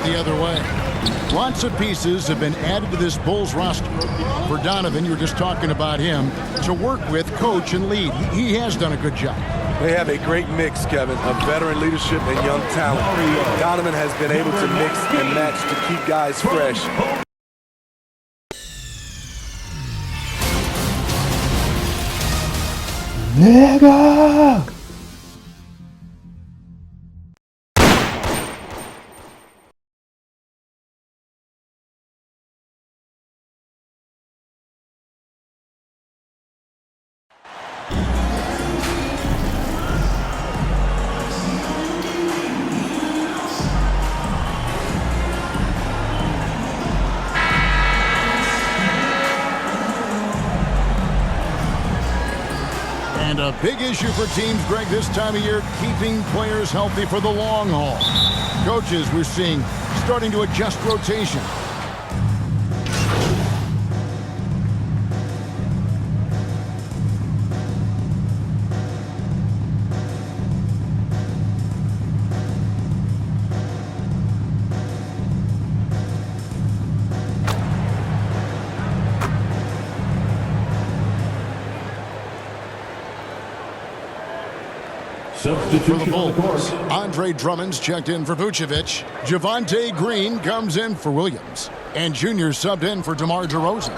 the other way. Lots of pieces have been added to this Bulls roster. For Donovan, you were just talking about him, to work with, coach, and lead. He has done a good job. They have a great mix, Kevin, of veteran leadership and young talent. Donovan has been able to mix and match to keep guys fresh. Nigga! And a big issue for teams, Greg, this time of year, keeping players healthy for the long haul. Coaches, we're seeing, starting to adjust rotation. For the Bulls, Andre Drummond's checked in for Vucevic. Javonte Green comes in for Williams. And Junior subbed in for DeMar DeRozan.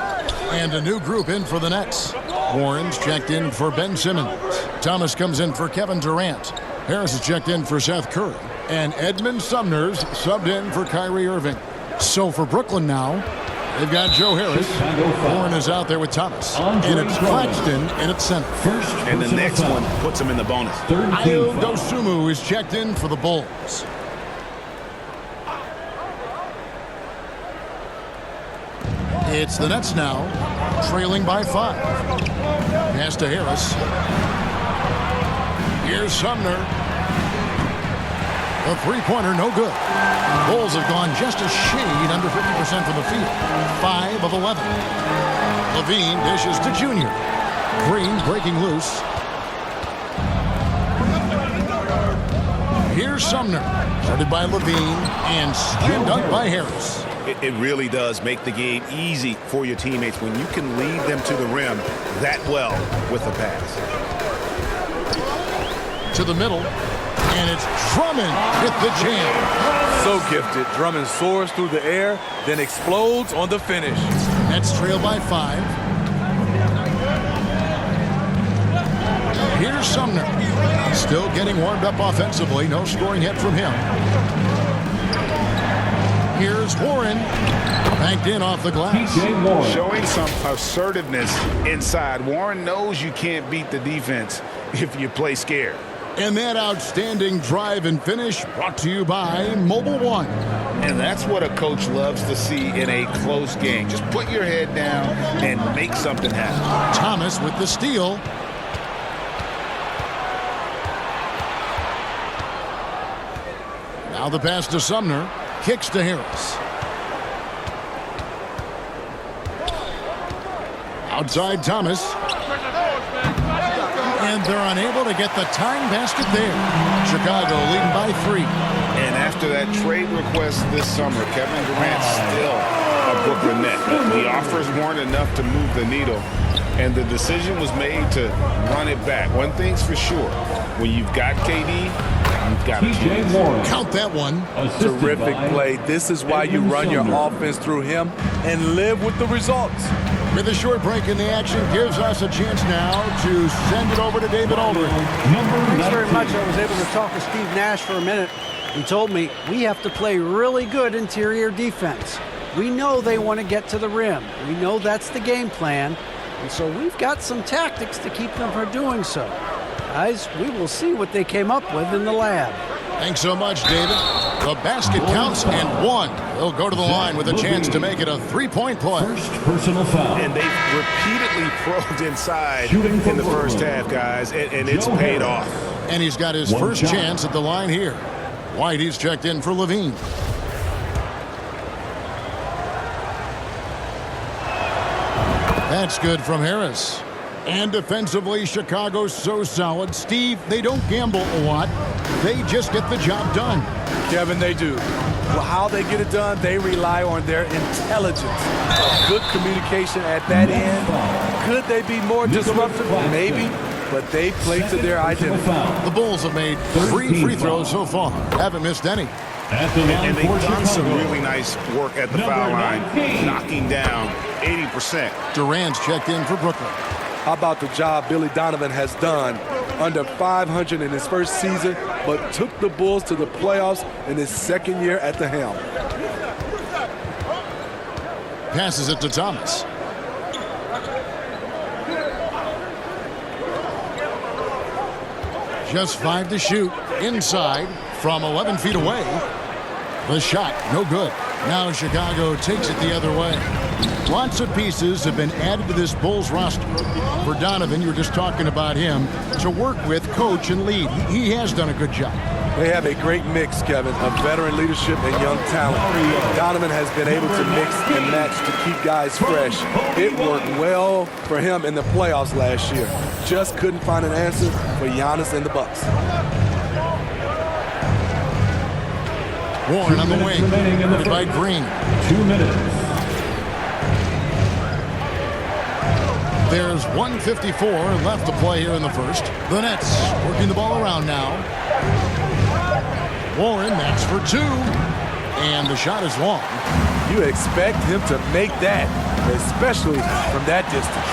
And a new group in for the Nets. Warren's checked in for Ben Simmons. Thomas comes in for Kevin Durant. Harris is checked in for Seth Curry. And Edmund Sumner's subbed in for Kyrie Irving. So for Brooklyn now, they've got Joe Harris. Warren is out there with Thomas. And it's Claxton in at center. And the next one puts him in the bonus. Ayo Dosunmu is checked in for the Bulls. It's the Nets now, trailing by 5. Pass to Harris. Here's Sumner. A three-pointer, no good. Bulls have gone just a shade under 50% from the field. 5 of 11. Levine dishes to Junior. Green breaking loose. Here's Sumner. Started by Levine and slam dunk by Harris. It really does make the game easy for your teammates when you can lead them to the rim that well with a pass. To the middle. And it's Drummond with the jam. So gifted. Drummond soars through the air, then explodes on the finish. Nets trail by 5. Here's Sumner. Still getting warmed up offensively. No scoring hit from him. Here's Warren. Banked in off the glass. Showing some assertiveness inside. Warren knows you can't beat the defense if you play scared. And that outstanding drive and finish brought to you by Mobile One. And that's what a coach loves to see in a close game. Just put your head down and make something happen. Thomas with the steal. Now the pass to Sumner. Kicks to Harris. Outside Thomas. And they're unable to get the tying basket there. Chicago leading by 3. And after that trade request this summer, Kevin Durant's still a Brooklyn Net. But he offers Warren enough to move the needle. And the decision was made to run it back. One thing's for sure. When you've got KD, you've got to count that one. Terrific play. This is why you run your offense through him and live with the results. With a short break in the action, gives us a chance now to send it over to David Aldridge. Thanks very much. I was able to talk to Steve Nash for a minute. He told me we have to play really good interior defense. We know they want to get to the rim. We know that's the game plan. And so we've got some tactics to keep them from doing so. Guys, we will see what they came up with in the lab. Thanks so much, David. The basket counts and 1. They'll go to the line with a chance to make it a 3-point play. First personal foul. And they've repeatedly probed inside in the first half, guys, and it's paid off. And he's got his first chance at the line here. White, he's checked in for Levine. That's good from Harris. And defensively, Chicago's so solid. Steve, they don't gamble a lot. They just get the job done. Kevin, they do. Well, how they get it done, they rely on their intelligence. Good communication at that end. Could they be more disruptive? Maybe, but they play to their identity. The Bulls have made 3 free throws so far. Haven't missed any. And they've done some really nice work at the foul line, knocking down 80%. Durant's checked in for Brooklyn. How about the job Billy Donovan has done? Under 500 in his first season, but took the Bulls to the playoffs in his second year at the helm. Passes it to Thomas. Just 5 to shoot. Inside from 11 feet away. The shot, no good. Now Chicago takes it the other way. Lots of pieces have been added to this Bulls roster. For Donovan, you were just talking about him, to work with, coach, and lead. He has done a good job. They have a great mix, Kevin, of veteran leadership and young talent. Donovan has been able to mix and match to keep guys fresh. It worked well for him in the playoffs last year. Just couldn't find an answer for Giannis and the Bucks. Warren on the wing, guarded by Green. 2 minutes. There's 1:54 left to play here in the first. The Nets working the ball around now. Warren, that's for 2. And the shot is long. You expect him to make that, especially from that distance.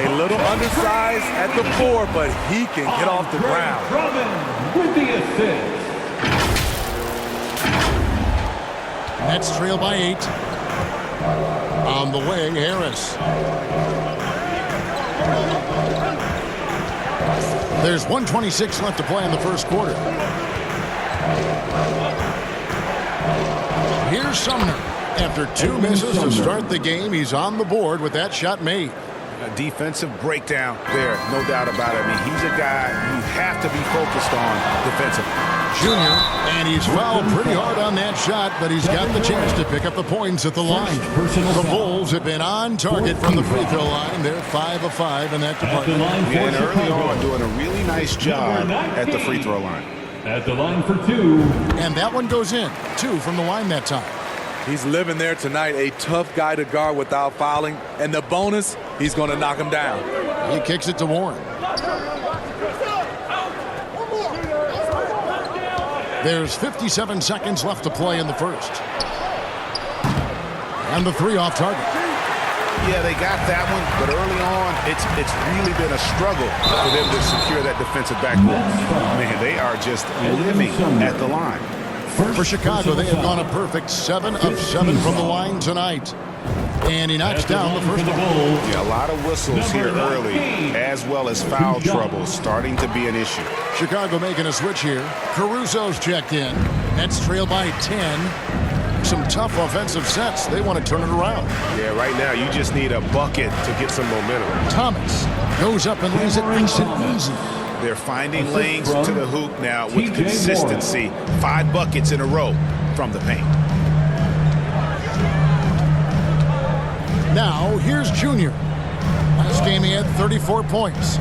A little undersized at the 4, but he can get off the ground. Drummond with the assist. Nets trail by 8. On the wing, Harris. There's 1:26 left to play in the first quarter. Here's Sumner. After 2 misses to start the game, he's on the board with that shot made. A defensive breakdown there, no doubt about it. I mean, he's a guy you have to be focused on defensively. Junior, and he's fouled pretty hard on that shot, but he's got the chance to pick up the points at the line. The Bulls have been on target from the free throw line. They're 5 of 5 in that department. And early on, doing a really nice job at the free throw line. At the line for 2. And that one goes in. 2 from the line that time. He's living there tonight, a tough guy to guard without fouling. And the bonus, he's going to knock him down. He kicks it to Warren. There's 57 seconds left to play in the first. And the 3 off target. Yeah, they got that one, but early on, it's really been a struggle for them to secure that defensive backboard. Man, they are just living at the line. For Chicago, they have gone a perfect 7 of 7 from the line tonight. And he knocks down the first one. Yeah, a lot of whistles here early, as well as foul trouble starting to be an issue. Chicago making a switch here. Caruso's checked in. Nets trail by 10. Some tough offensive sets. They want to turn it around. Yeah, right now you just need a bucket to get some momentum. Thomas goes up and lays it nice and easy. They're finding lanes to the hoop now with consistency. 5 buckets in a row from the paint. Now, here's Junior. Last game he had 34 points.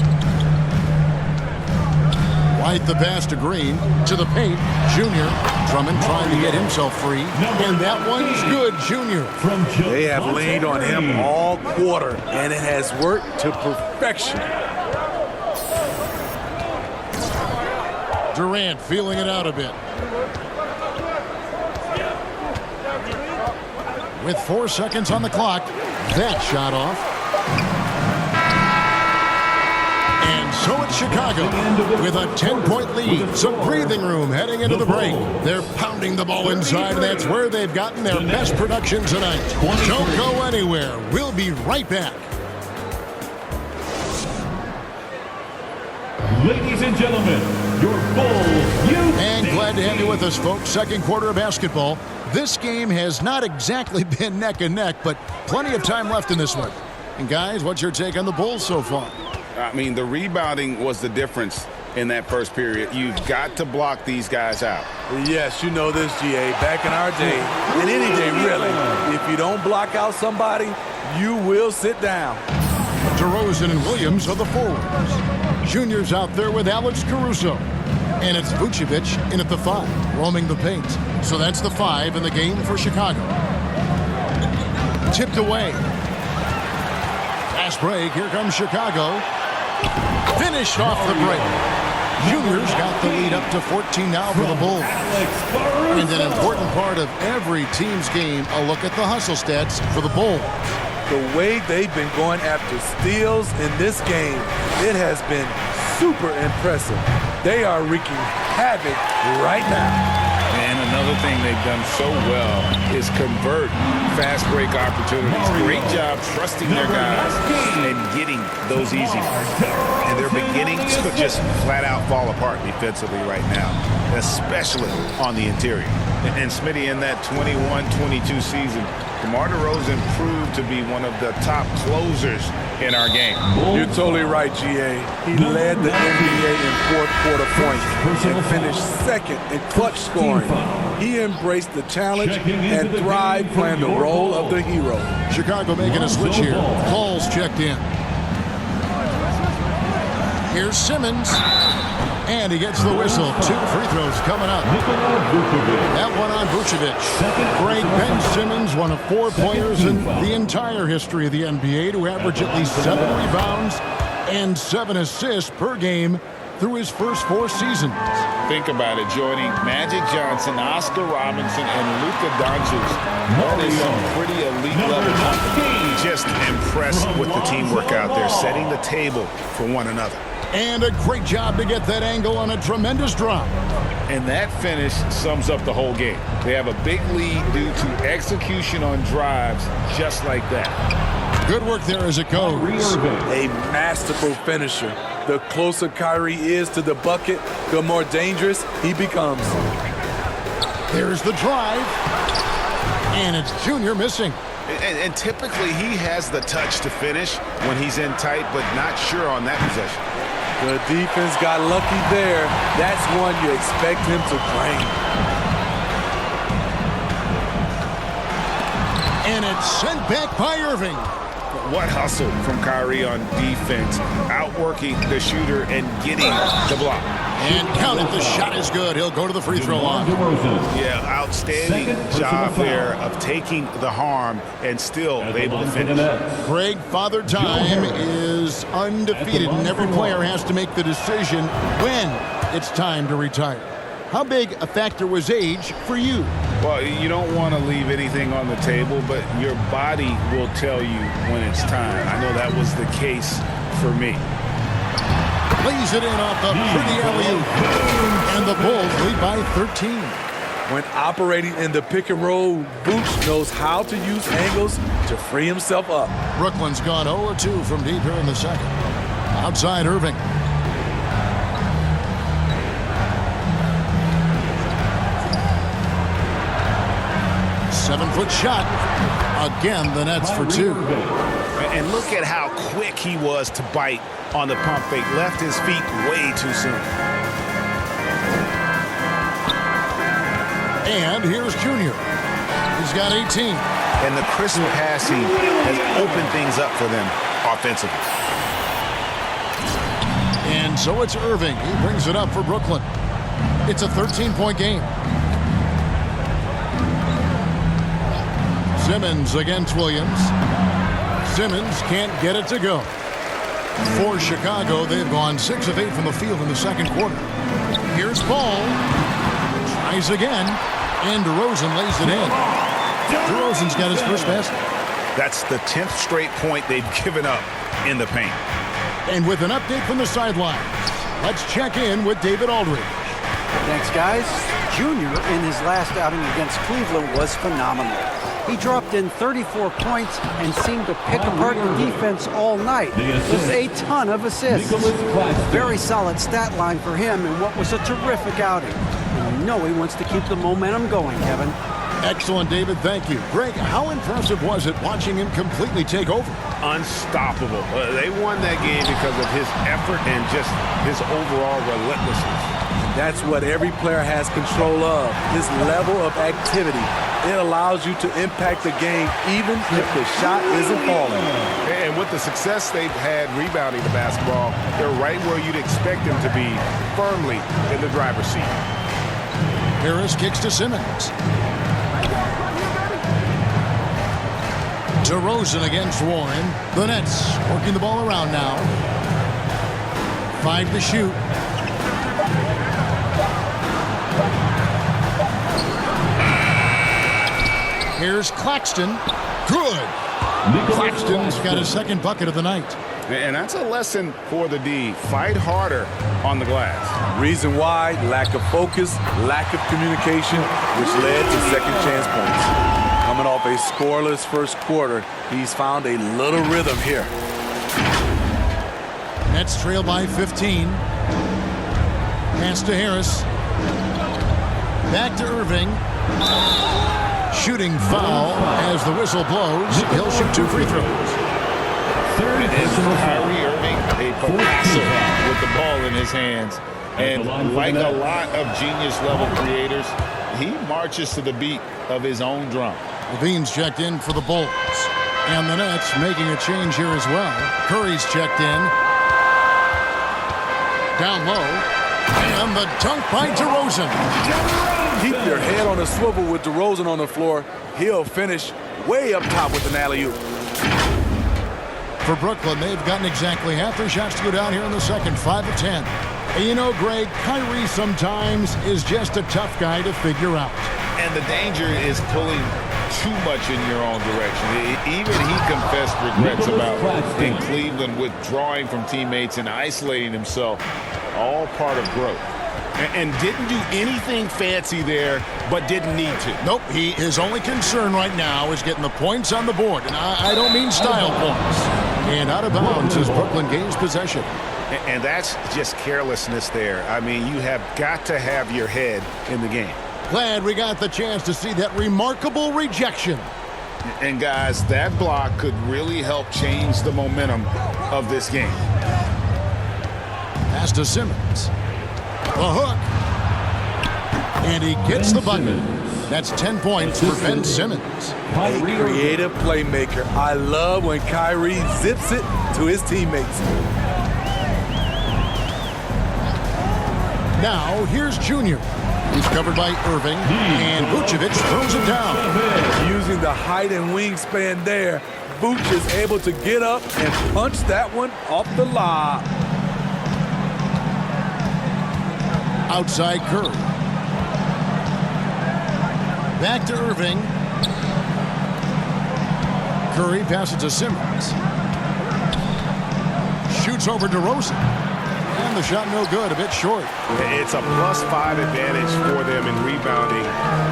White the pass to Green. To the paint. Junior. Drummond trying to get himself free. And that one's good, Junior. They have leaned on him all quarter, and it has worked to perfection. Durant feeling it out a bit. With 4 seconds on the clock, that shot off. And so it's Chicago with a 10-point lead. Some breathing room heading into the break. They're pounding the ball inside, and that's where they've gotten their best production tonight. Don't go anywhere. We'll be right back. Ladies and gentlemen, your Bulls youth. And glad to have you with us, folks. Second quarter of basketball. This game has not exactly been neck and neck, but plenty of time left in this one. And guys, what's your take on the Bulls so far? I mean, the rebounding was the difference in that first period. You've got to block these guys out. Yes, you know this, GA. Back in our day, and any day really, if you don't block out somebody, you will sit down. DeRozan and Williams are the forwards. Junior's out there with Alex Caruso. And it's Vucevic in at the 5, roaming the paint. So that's the 5 in the game for Chicago. Tipped away. Fast break. Here comes Chicago. Finished off the break. Junior's got the lead up to 14 now for the Bulls. And an important part of every team's game, a look at the hustle stats for the Bulls. The way they've been going after steals in this game, it has been super impressive. They are wreaking havoc right now. And another thing they've done so well is convert fast break opportunities. Great job trusting their guys and getting those easy ones. And they're beginning to just flat out fall apart defensively right now, especially on the interior. And Smitty, in that 21-22 season, DeMar DeRozan proved to be one of the top closers in our game. You're totally right, GA. He led the NBA in fourth quarter points and finished second in clutch scoring. He embraced the challenge and thrived playing the role of the hero. Chicago making a switch here. Paul's checked in. Here's Simmons. And he gets the whistle. 2 free throws coming up. That one on Vucevic. Great Ben Simmons, one of 4 players in the entire history of the NBA to average at least 7 rebounds and 7 assists per game through his first 4 seasons. Think about it, joining Magic Johnson, Oscar Robinson, and Luka Doncic. That is some pretty elite level company. Just impressed with the teamwork out there, setting the table for one another. And a great job to get that angle on a tremendous drop. And that finish sums up the whole game. They have a big lead due to execution on drives just like that. Good work there as it goes. A masterful finisher. The closer Kyrie is to the bucket, the more dangerous he becomes. There's the drive. And it's Junior missing. And typically he has the touch to finish when he's in tight, but not sure on that possession. The defense got lucky there. That's one you expect him to drain. And it's sent back by Irving. What hustle from Kyrie on defense, outworking the shooter and getting the block. And count it, the shot is good. He'll go to the free throw line. Yeah, outstanding job there of taking the harm and still able to finish. Greg, Father Time is undefeated, and every player has to make the decision when it's time to retire. How big a factor was age for you? Well, you don't want to leave anything on the table, but your body will tell you when it's time. I know that was the case for me. Lays it in off the pretty alley-oop. And the Bulls lead by 13. When operating in the pick and roll, Vooch knows how to use angles to free himself up. Brooklyn's gone 0-2 from deep here in the second. Outside Irving. Seven-foot shot. Again, the Nets for 2. And look at how quick he was to bite on the pump fake. Left his feet way too soon. And here's Junior. He's got 18. And the crisp passing has opened things up for them offensively. And so it's Irving. He brings it up for Brooklyn. It's a 13-point game. Simmons against Williams. Simmons can't get it to go. For Chicago, they've gone 6 of 8 from the field in the second quarter. Here's Paul. Tries again. And DeRozan lays it in. DeRozan's got his first basket. That's the 10th straight point they've given up in the paint. And with an update from the sidelines, let's check in with David Aldridge. Thanks, guys. Junior, in his last outing against Cleveland, was phenomenal. He dropped in 34 points and seemed to pick apart the defense all night with a ton of assists. Very solid stat line for him in what was a terrific outing. And you know he wants to keep the momentum going, Kevin. Excellent, David. Thank you. Greg, how impressive was it watching him completely take over? Unstoppable. They won that game because of his effort and just his overall relentlessness. That's what every player has control of, his level of activity. It allows you to impact the game even if the shot isn't falling. And with the success they've had rebounding the basketball, they're right where you'd expect them to be, firmly in the driver's seat. Harris kicks to Simmons. DeRozan against Warren. The Nets working the ball around now. 5 to shoot. Here's Claxton. Good. Claxton's got his second bucket of the night. And that's a lesson for the D. Fight harder on the glass. Reason why, lack of focus, lack of communication, which led to second chance points. Coming off a scoreless first quarter, he's found a little rhythm here. Nets trail by 15. Pass to Harris. Back to Irving. Shooting foul as the whistle blows. He'll shoot 2 free throws. It is Kyrie Irving, a professor with the ball in his hands. And like a lot of genius-level creators, he marches to the beat of his own drum. Levine's checked in for the Bulls. And the Nets making a change here as well. Curry's checked in. Down low. And the dunk by DeRozan. Keep your head on a swivel with DeRozan on the floor. He'll finish way up top with an alley-oop. For Brooklyn, they've gotten exactly half their shots to go down here in the second, 5 of 10. And you know, Greg, Kyrie sometimes is just a tough guy to figure out. And the danger is pulling too much in your own direction. Even he confessed regrets about in Cleveland withdrawing from teammates and isolating himself. All part of growth. And didn't do anything fancy there, but didn't need to. Nope, his only concern right now is getting the points on the board. And I don't mean style points. And out of bounds as Brooklyn gains possession. And that's just carelessness there. I mean, you have got to have your head in the game. Glad we got the chance to see that remarkable rejection. And guys, that block could really help change the momentum of this game. Pass to Simmons. The hook. And he gets the bucket. That's 10 points for Ben Simmons. A creative playmaker. I love when Kyrie zips it to his teammates. Now, here's Junior. He's covered by Irving, and Vucevic throws it down. Using the height and wingspan there, Vooch is able to get up and punch that one off the lob. Outside Curry. Back to Irving. Curry passes to Simmons. Shoots over DeRozan. And the shot no good, a bit short. It's a +5 advantage for them in rebounding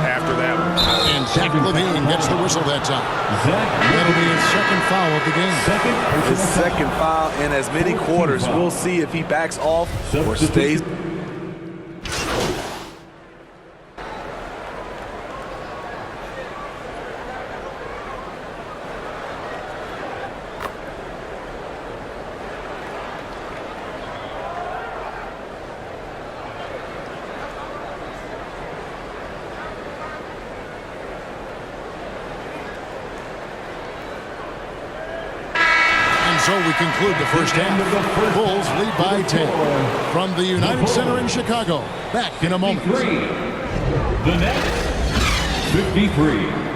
after that one. And Zach Levine gets the whistle that time. That'll be his second foul of the game. His second foul in as many quarters. We'll see if he backs off or stays. So we conclude the first half. Bulls lead by 10. From the United Center in Chicago. Back in a moment. The Nets, 53.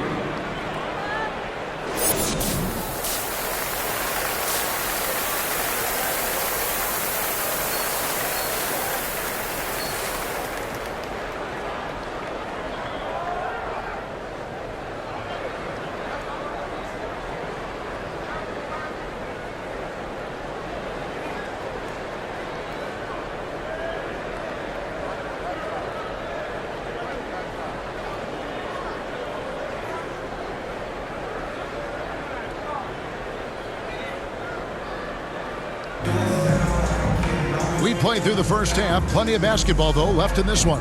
We played through the first half. Plenty of basketball, though, left in this one.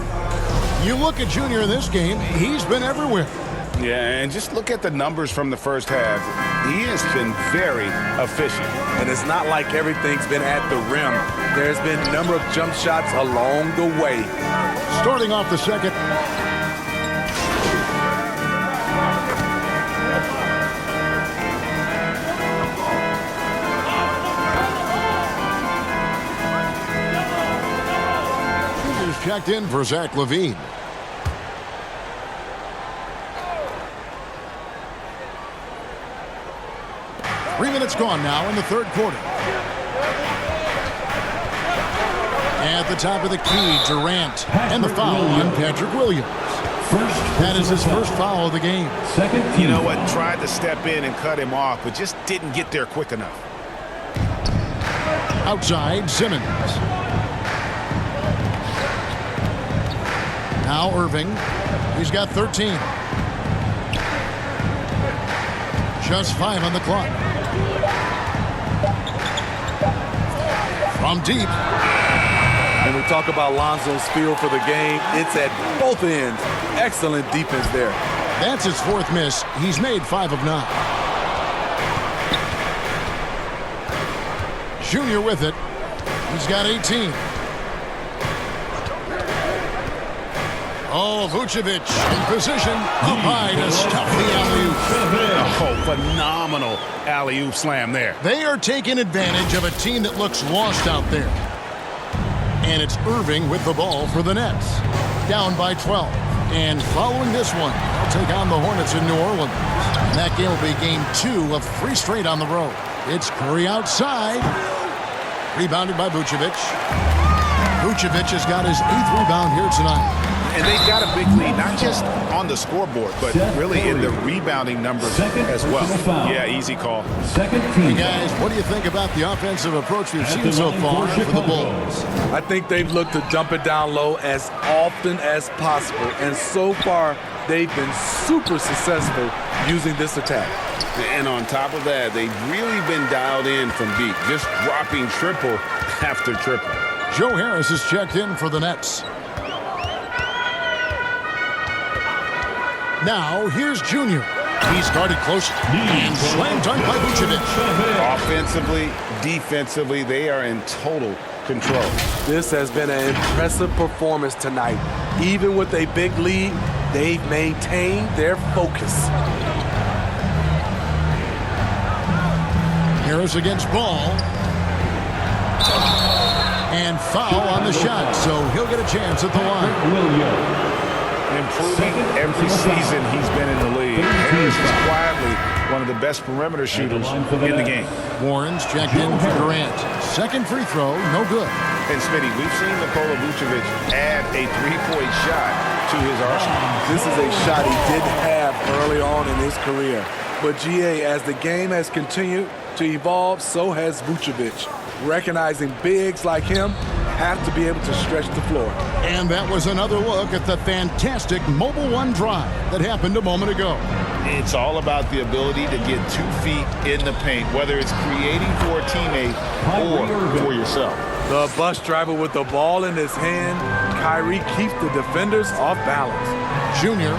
You look at Junior in this game, he's been everywhere. Yeah, and just look at the numbers from the first half. He has been very efficient. And it's not like everything's been at the rim. There's been a number of jump shots along the way. Starting off the second. Checked in for Zach Levine. 3 minutes gone now in the third quarter. At the top of the key, Durant. And the foul on Patrick Williams. That is his first foul of the game. You know what? Tried to step in and cut him off, but just didn't get there quick enough. Outside, Simmons. Now Irving. He's got 13. Just 5 on the clock. From deep. When we talk about Lonzo's feel for the game, it's at both ends. Excellent defense there. That's his fourth miss. He's made 5 of 9. Junior with it. He's got 18. Oh, Vucevic in position. Up high to stuff the alley-oop. Oh, phenomenal alley-oop slam there. They are taking advantage of a team that looks lost out there. And it's Irving with the ball for the Nets. Down by 12. And following this one, they'll take on the Hornets in New Orleans. And that game will be game 2 of 3 straight on the road. It's Curry outside. Rebounded by Vucevic. Vucevic has got his 8th rebound here tonight. And they've got a big lead, not just on the scoreboard, but really in the rebounding numbers as well. Yeah, easy call. Hey guys, what do you think about the offensive approach we've seen so far for the Bulls? I think they've looked to dump it down low as often as possible. And so far, they've been super successful using this attack. And on top of that, they've really been dialed in from deep, just dropping triple after triple. Joe Harris is checked in for the Nets. Now, here's Junior. He's guarded close and slam dunk by Vucevic. Offensively, defensively, they are in total control. This has been an impressive performance tonight. Even with a big lead, they've maintained their focus. Harris against Ball. And foul on the shot, so he'll get a chance at the line. Improving every season he's been in the league. Harris is quietly one of the best perimeter shooters in the game. Warren's checked in for Durant. Second free throw, no good. And Smitty, we've seen Nikola Vucevic add a three-point shot to his arsenal. This is a shot he didn't have early on in his career. But GA, as the game has continued to evolve, so has Vucevic. Recognizing bigs like him have to be able to stretch the floor. And that was another look at the fantastic Mobile One drive that happened a moment ago. It's all about the ability to get 2 feet in the paint, whether it's creating for a teammate or for yourself. The bus driver with the ball in his hand, Kyrie keeps the defenders off balance. Junior,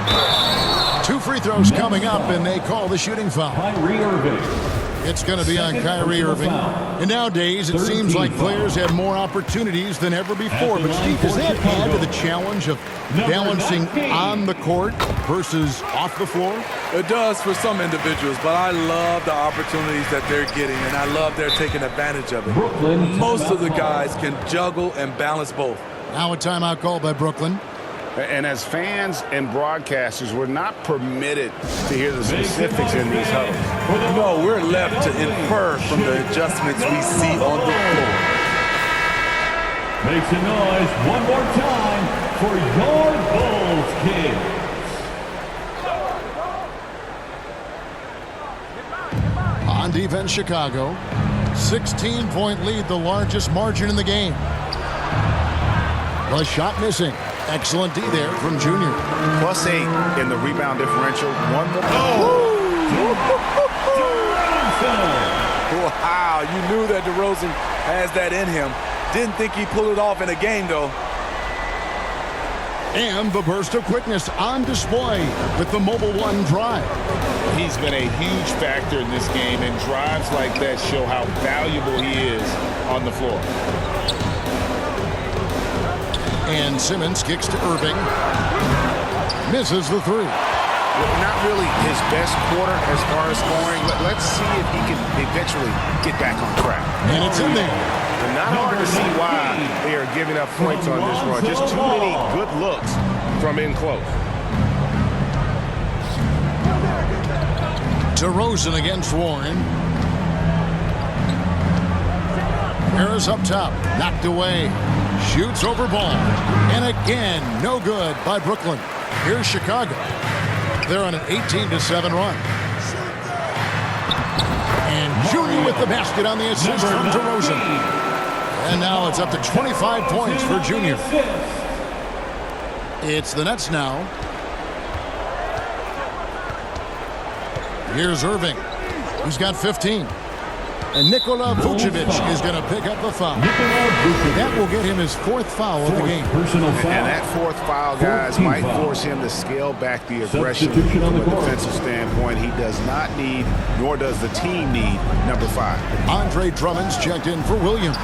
2 free throws coming up, and they call the shooting foul. Kyrie Irving. It's going to be on Kyrie Irving. And nowadays, it seems like players have more opportunities than ever before. But, Steve, does that add to the challenge of balancing on the court versus off the floor? It does for some individuals, but I love the opportunities that they're getting, and I love they're taking advantage of it. Most of the guys can juggle and balance both. Now a timeout call by Brooklyn. And as fans and broadcasters, we're not permitted to hear the specifics in these huddles. No, we're left to infer from the adjustments we see on the floor. Make some noise one more time for your Bulls kids. On defense, Chicago. 16-point lead, the largest margin in the game. The shot missing. Excellent D there from Junior. +8 in the rebound differential. One more. Wow, you knew that DeRozan has that in him. Didn't think he'd pull it off in a game, though. And the burst of quickness on display with the Mobile One drive. He's been a huge factor in this game, and drives like that show how valuable he is on the floor. And Simmons kicks to Irving. Misses the 3. Not really his best quarter as far as scoring, but let's see if he can eventually get back on track. And it's in there. And not hard to see why they are giving up points on this run. Just too many good looks from in close. DeRozan against Warren. Harris up top, knocked away. Shoots over ball. And again, no good by Brooklyn. Here's Chicago. They're on an 18-7 run. And Junior with the basket on the assist from DeRozan. And now it's up to 25 points for Junior. It's the Nets now. Here's Irving. He's got 15. And Nikola Vucevic is going to pick up the foul. That will get him his fourth foul of the game. And that fourth foul, guys, might force him to scale back the aggression from a defensive standpoint. He does not need, nor does the team need, number 5. Andre Drummond's checked in for Williams.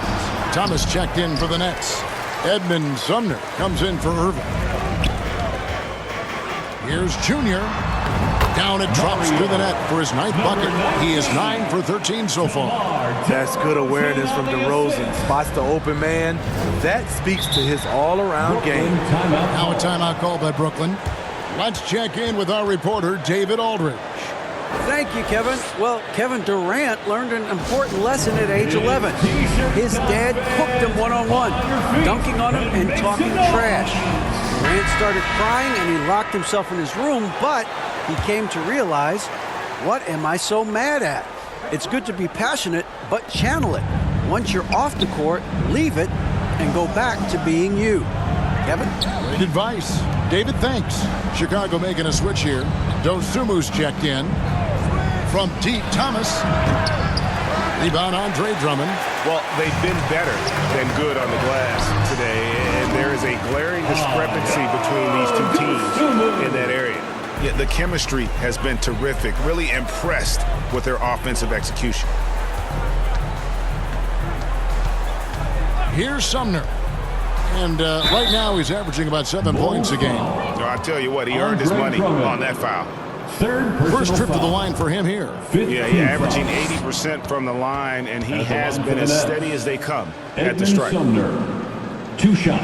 Thomas checked in for the Nets. Edmund Sumner comes in for Irving. Here's Junior. Down it drops to the net for his 9th bucket. He is 9 for 13 so far. That's good awareness from DeRozan. Spots the open man. That speaks to his all-around game. Now a timeout call by Brooklyn. Let's check in with our reporter, David Aldridge. Thank you, Kevin. Well, Kevin Durant learned an important lesson at age 11. His dad cooked him one-on-one, dunking on him and talking trash. Durant started crying and he locked himself in his room, but he came to realize, what am I so mad at? It's good to be passionate, but channel it. Once you're off the court, leave it and go back to being you. Kevin? Great advice. David, thanks. Chicago making a switch here. Dosumu's checked in. From deep, Thomas. Rebound, Andre Drummond. Well, they've been better than good on the glass today, and there is a glaring discrepancy between these two teams in that area. Yeah, the chemistry has been terrific. Really impressed with their offensive execution. Here's Sumner. And right now he's averaging about 7 points a game. No, I tell you what, he earned his money on that foul. First trip to the line for him here. Yeah, averaging 80% from the line, and he has been as steady as they come at the stripe. 2 shots.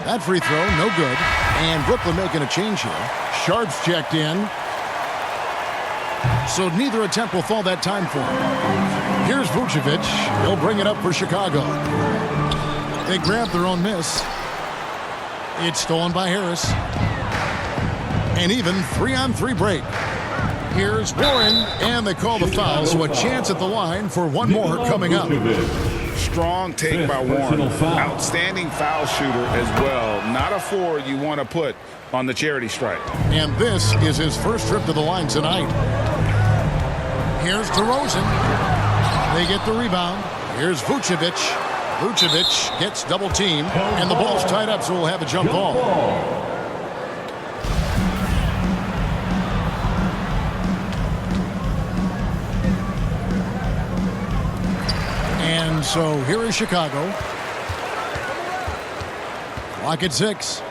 That free throw, no good. And Brooklyn making a change here. Sharp's checked in. So neither attempt will fall that time for him. Here's Vucevic. He'll bring it up for Chicago. They grab their own miss. It's stolen by Harris. And even 3-on-3 break. Here's Warren, and they call the foul, so a chance at the line for one more coming up. Strong take by Warren. Outstanding foul shooter as well. Not a forward you want to put on the charity stripe. And this is his first trip to the line tonight. Here's DeRozan. They get the rebound. Here's Vucevic. Vucevic gets double teamed, and the ball's tied up, so we'll have a jump ball. And so here is Chicago. Clock at 6.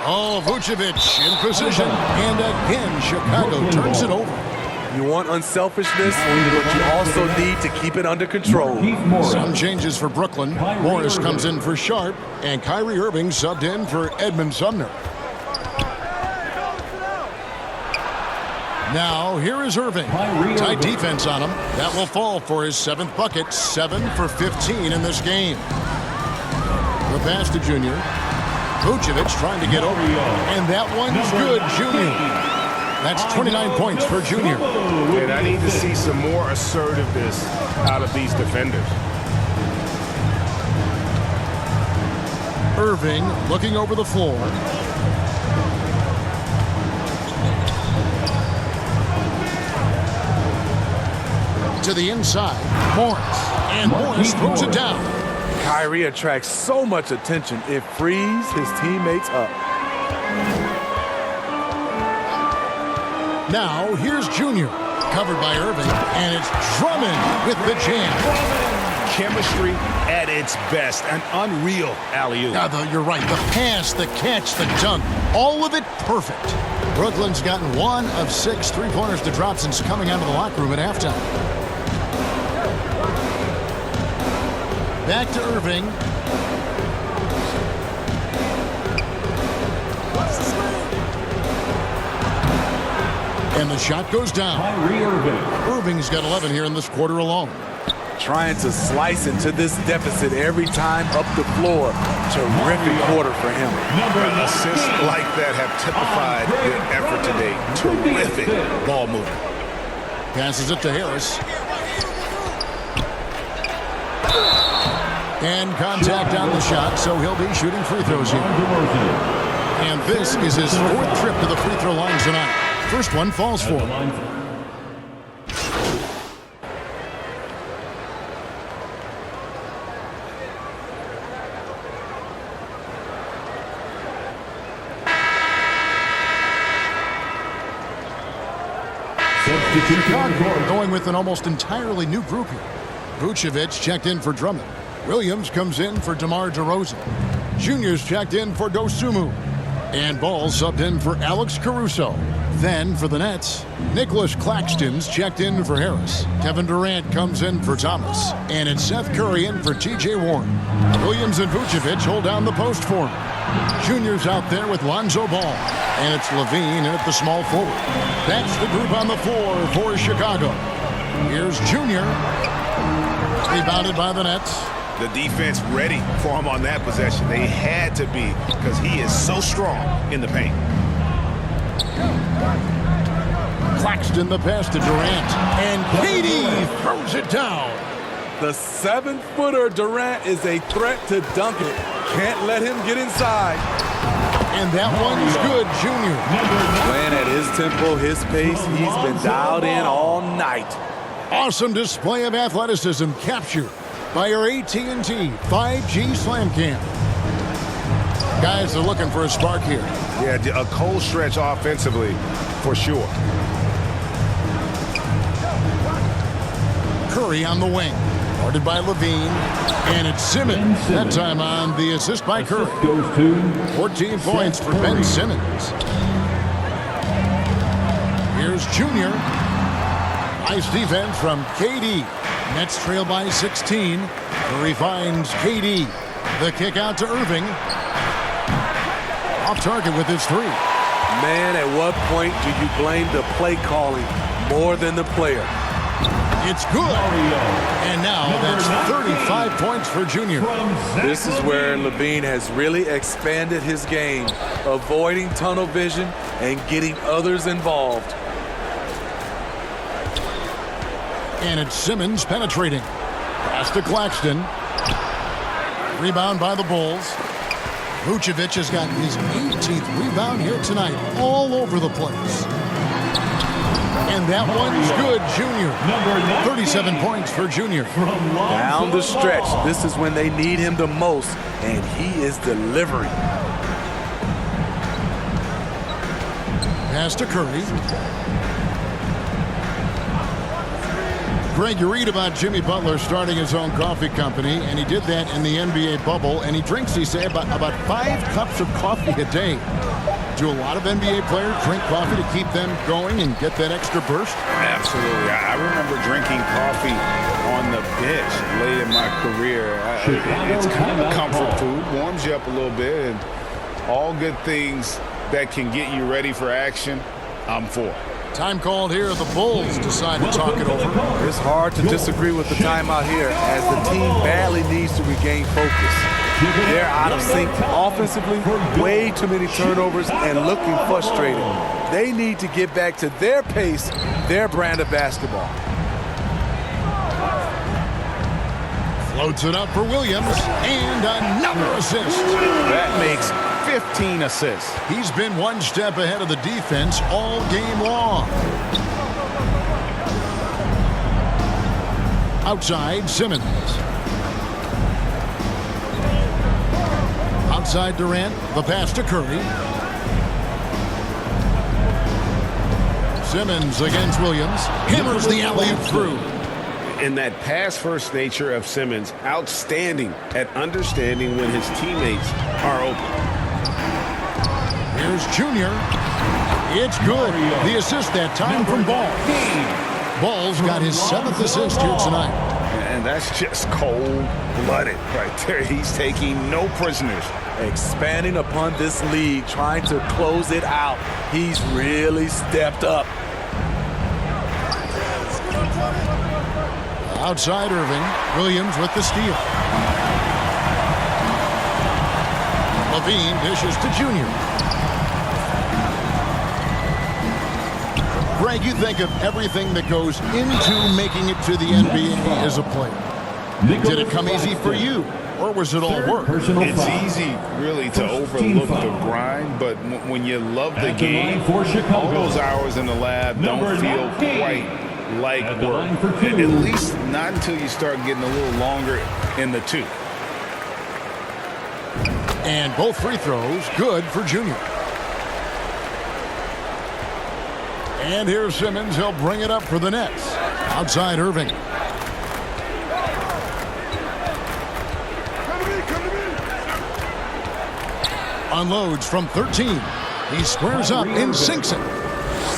Oh, Vucevic in position. And again, Chicago turns it over. You want unselfishness, but you also need to keep it under control. Some changes for Brooklyn. Morris comes in for Sharp, and Kyrie Irving subbed in for Edmund Sumner. Now, here is Irving. Tight defense on him. That will fall for his 7th bucket. 7 for 15 in this game. The pass to Junior. Vucevic trying to get over. And that one's good, Junior. That's 29 points for Junior. And I need to see some more assertiveness out of these defenders. Irving looking over the floor. To the inside, Morris. And Morris throws it down. Kyrie attracts so much attention, it frees his teammates up. Now, here's Junior. Covered by Irving. And it's Drummond with the jam. Chemistry at its best. An unreal alley-oop. Yeah, you're right. The pass, the catch, the dunk. All of it perfect. Brooklyn's gotten 1 of 6 three-pointers to drop since coming out of the locker room at halftime. Back to Irving. And the shot goes down. Kyrie Irving. Irving's got 11 here in this quarter alone. Trying to slice into this deficit every time up the floor. Terrific quarter for him. Assists like that have typified their effort today. Terrific ball movement. Passes it to Harris. And contact on the shot, so he'll be shooting free throws here. And this is his 4th trip to the free throw line tonight. First one falls for him. Chicago going with an almost entirely new group here. Vucevic checked in for Drummond. Williams comes in for DeMar DeRozan. Junior's checked in for Dosunmu. And Ball subbed in for Alex Caruso. Then for the Nets, Nicholas Claxton's checked in for Harris. Kevin Durant comes in for Thomas. And it's Seth Curry in for T.J. Warren. Williams and Vucevic hold down the post for him. Junior's out there with Lonzo Ball. And it's Levine in at the small forward. That's the group on the floor for Chicago. Here's Junior. Rebounded by the Nets. The defense ready for him on that possession. They had to be because he is so strong in the paint. Claxton the pass to Durant. And KD throws it down. The 7-footer Durant is a threat to dunk it. Can't let him get inside. And that one's good, Junior. Playing at his tempo, his pace, he's been dialed in all night. Awesome display of athleticism captured by our AT&T 5G Slam Cam. Guys are looking for a spark here. Yeah, a cold stretch offensively for sure. Curry on the wing. Guarded by Levine. And it's Simmons. That time on the assist by Curry. Goes to 14 points for Ben Simmons. Here's Junior. Nice defense from KD. Nets trail by 16. Curry finds KD. The kick out to Irving. Off target with his 3. Man, at what point do you blame the play calling more than the player? It's good. And now that's 35 points for Junior. This is where Levine has really expanded his game, avoiding tunnel vision and getting others involved. And it's Simmons penetrating. Pass to Claxton. Rebound by the Bulls. Vucevic has got his 18th rebound here tonight, all over the place. And that one's good, Junior. 37 points for Junior. Down the stretch, this is when they need him the most, and he is delivering. Pass to Curry. Greg, you read about Jimmy Butler starting his own coffee company, and he did that in the NBA bubble, and he drinks, he said, about 5 cups of coffee a day. Do a lot of NBA players drink coffee to keep them going and get that extra burst? Absolutely. I remember drinking coffee on the bench late in my career. It's kind of comfort food, warms you up a little bit, and all good things that can get you ready for action, I'm for. Time called here. The Bulls decide to talk it over. It's hard to disagree with the timeout here as the team badly needs to regain focus. They're out of sync offensively, way too many turnovers and looking frustrated. They need to get back to their pace, their brand of basketball. Floats it up for Williams, and another assist. That makes 15 assists. He's been one step ahead of the defense all game long. Outside, Simmons. Outside Durant, the pass to Curry. Simmons against Williams. Hammers the alley-oop through. And that pass-first nature of Simmons, outstanding at understanding when his teammates are open. Here's Junior. It's good. The assist that time from Ball. Ball's got his 7th assist here tonight. And that's just cold-blooded right there. He's taking no prisoners. Expanding upon this lead, trying to close it out. He's really stepped up. Outside Irving. Williams with the steal. Levine dishes to Junior. Greg, you think of everything that goes into making it to the NBA as a player. Did it come easy for you, or was it all work? It's easy, really, to overlook the grind, but when you love the game, all those hours in the lab don't feel quite like work. At least not until you start getting a little longer in the tooth. And both free throws good for Junior. And here's Simmons. He'll bring it up for the Nets. Outside Irving. Unloads from 13. He squares up and sinks it.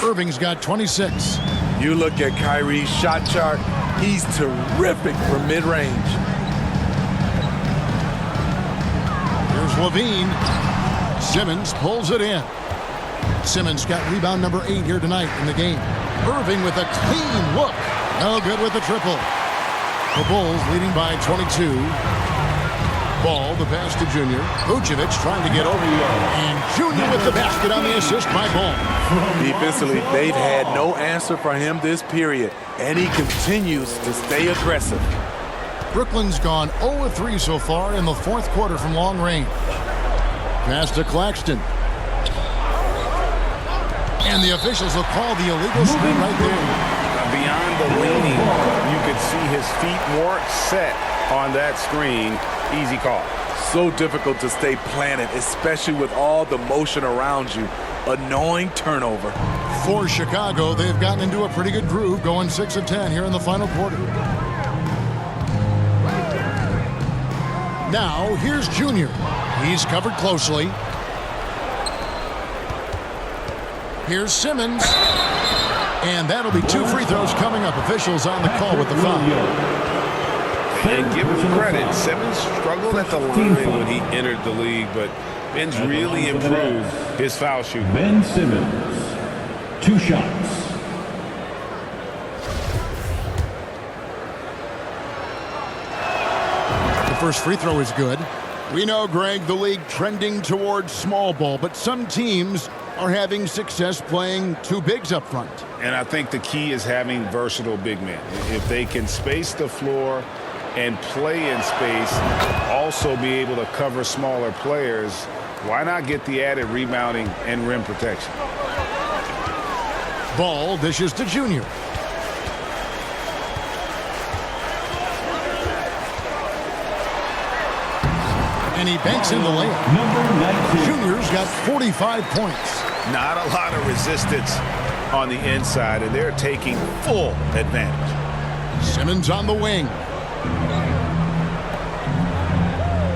Irving's got 26. You look at Kyrie's shot chart. He's terrific from mid-range. Here's Levine. Simmons pulls it in. Simmons got rebound number 8 here tonight in the game. Irving with a clean look. No good with the triple. The Bulls leading by 22. Ball, the pass to Junior. Vucevic trying to get over. And Junior with the basket on the assist by Ball. Defensively, they've had no answer for him this period, and he continues to stay aggressive. Brooklyn's gone 0-3 so far in the fourth quarter from long range. Pass to Claxton. And the officials will call the illegal screen right there. Beyond the leaning, you could see his feet more set on that screen. Easy call. So difficult to stay planted, especially with all the motion around you. Annoying turnover. For Chicago, they've gotten into a pretty good groove, going 6 of 10 here in the final quarter. Now, here's Junior. He's covered closely. Here's Simmons. And that'll be 2 free throws coming up. Officials on the call with the foul. And give him credit, Simmons struggled at the line when he entered the league, but Ben's really improved his foul shooting. Ben Simmons, 2 shots. The first free throw is good. We know, Greg, the league trending towards small ball, but some teams are having success playing 2 bigs up front. And I think the key is having versatile big men. If they can space the floor and play in space, also be able to cover smaller players, why not get the added rebounding and rim protection? Ball dishes to Junior. And he banks in the layup. Number 19. Junior's got 45 points. Not a lot of resistance on the inside, and they're taking full advantage. Simmons on the wing.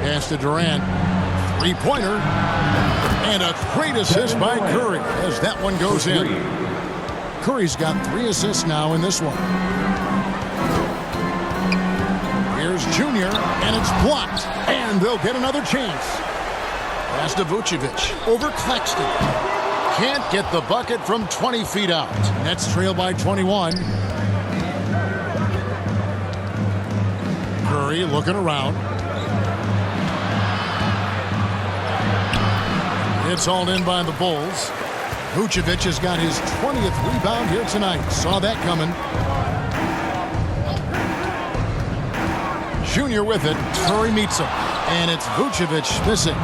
Pass to Durant. 3-pointer. And a great assist by Curry as that one goes in. Curry's got 3 assists now in this one. Here's Junior, and it's blocked. And they'll get another chance. Pass to Vucevic. Over Claxton. Can't get the bucket from 20 feet out. Nets trail by 21. Curry looking around. It's hauled in by the Bulls. Vucevic has got his 20th rebound here tonight. Saw that coming. Junior with it. Curry meets him. And it's Vucevic missing.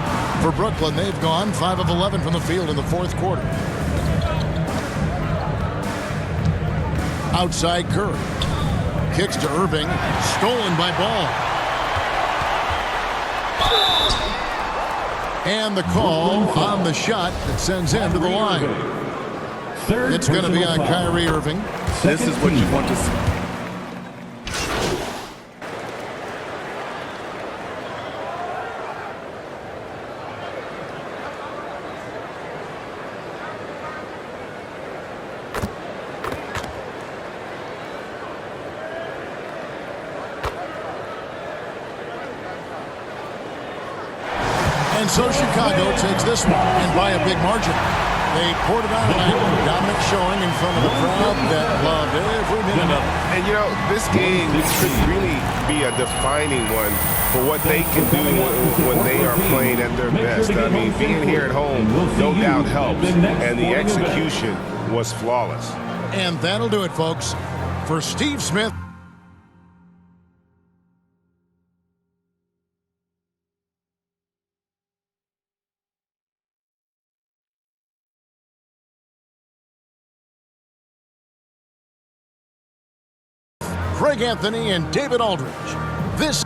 For Brooklyn, they've gone 5 of 11 from the field in the fourth quarter. Outside Curry. Kicks to Irving. Stolen by Ball. And the call on the shot that sends him to the line. It's going to be on Kyrie Irving. This is what you want to see. And so Chicago takes this one, and by a big margin. They poured it on tonight. Dominant showing in front of a crowd that loved every minute of it. And, you know, this game could really be a defining one for what they can do when they are playing at their best. I mean, being here at home no doubt helps, and the execution was flawless. And that'll do it, folks. For Steve Smith. Craig Anthony and David Aldridge. This